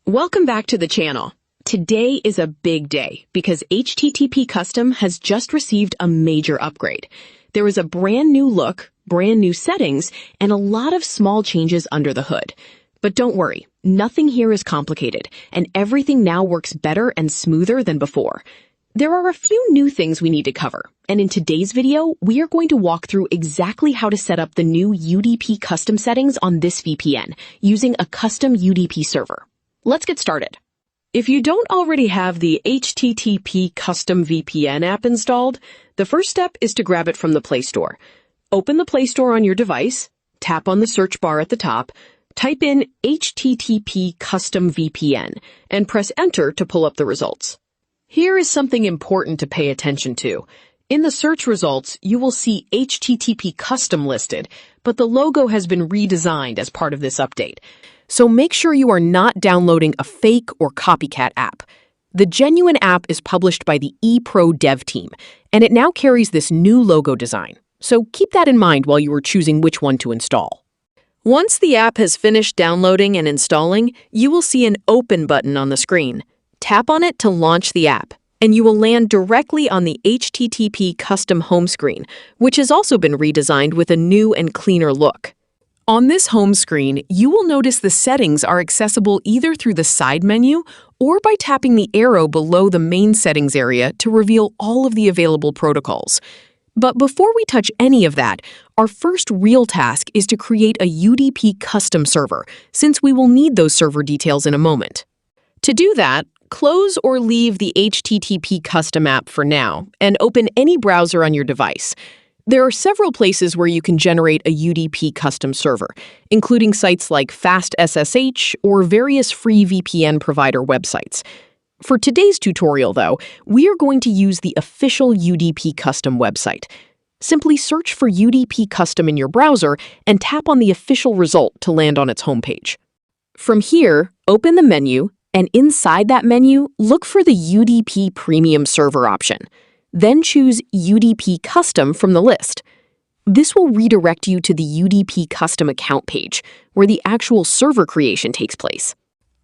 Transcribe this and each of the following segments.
Welcome back to the channel. Today is a big day because HTTP Custom has just received a major upgrade. There is a brand new look, brand new settings, and a lot of small changes under the hood. But don't worry, nothing here is complicated, and everything now works better and smoother than before. There are a few new things we need to cover, and in today's video, we are going to walk through exactly how to set up the new UDP Custom settings on this VPN using a custom UDP server. Let's get started. If you don't already have the HTTP Custom VPN app installed, the first step is to grab it from the Play Store. Open the Play Store on your device, tap on the search bar at the top, type in HTTP Custom VPN, and press Enter to pull up the results. Here is something important to pay attention to. In the search results, you will see HTTP Custom listed, but the logo has been redesigned as part of this update. So make sure you are not downloading a fake or copycat app. The genuine app is published by the ePro dev team, and it now carries this new logo design. So keep that in mind while you are choosing which one to install. Once the app has finished downloading and installing, you will see an Open button on the screen. Tap on it to launch the app, and you will land directly on the HTTP Custom home screen, which has also been redesigned with a new and cleaner look. On this home screen, you will notice the settings are accessible either through the side menu or by tapping the arrow below the main settings area to reveal all of the available protocols. But before we touch any of that, our first real task is to create a UDP custom server, since we will need those server details in a moment. To do that, close or leave the HTTP Custom app for now and open any browser on your device. There are several places where you can generate a UDP custom server, including sites like FastSSH or various free VPN provider websites. For today's tutorial, though, we are going to use the official UDP Custom website. Simply search for UDP Custom in your browser and tap on the official result to land on its homepage. From here, open the menu, and inside that menu, look for the UDP Premium Server option. Then choose UDP Custom from the list. This will redirect you to the UDP Custom account page, where the actual server creation takes place.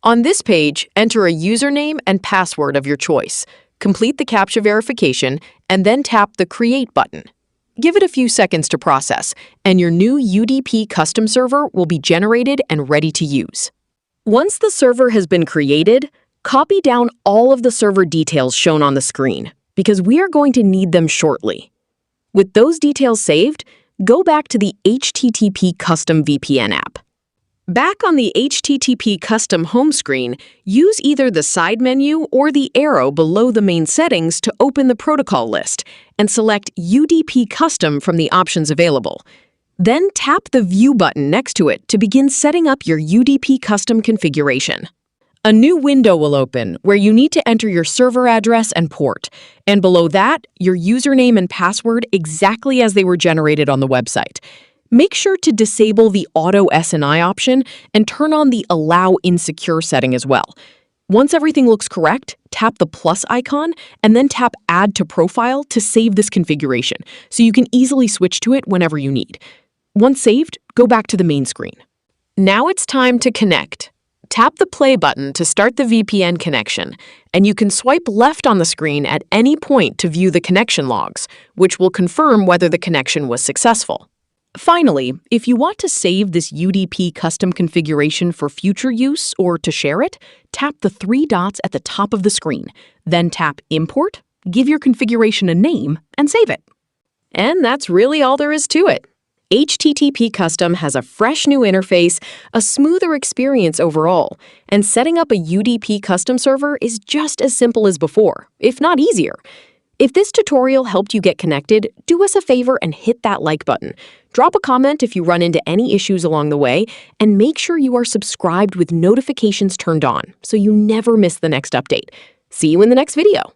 On this page, enter a username and password of your choice. Complete the CAPTCHA verification, and then tap the Create button. Give it a few seconds to process, and your new UDP Custom server will be generated and ready to use. Once the server has been created, copy down all of the server details shown on the screen, because we are going to need them shortly. With those details saved, go back to the HTTP Custom VPN app. Back on the HTTP Custom home screen, use either the side menu or the arrow below the main settings to open the protocol list and select UDP Custom from the options available. Then tap the View button next to it to begin setting up your UDP Custom configuration. A new window will open where you need to enter your server address and port, and below that, your username and password exactly as they were generated on the website. Make sure to disable the Auto SNI option and turn on the Allow Insecure setting as well. Once everything looks correct, tap the plus icon and then tap Add to Profile to save this configuration, so you can easily switch to it whenever you need. Once saved, go back to the main screen. Now it's time to connect. Tap the play button to start the VPN connection, and you can swipe left on the screen at any point to view the connection logs, which will confirm whether the connection was successful. Finally, if you want to save this UDP custom configuration for future use or to share it, tap the three dots at the top of the screen, then tap Import, give your configuration a name, and save it. And that's really all there is to it. HTTP Custom has a fresh new interface, a smoother experience overall, and setting up a UDP custom server is just as simple as before, if not easier. If this tutorial helped you get connected, do us a favor and hit that like button. Drop a comment if you run into any issues along the way, and make sure you are subscribed with notifications turned on so you never miss the next update. See you in the next video.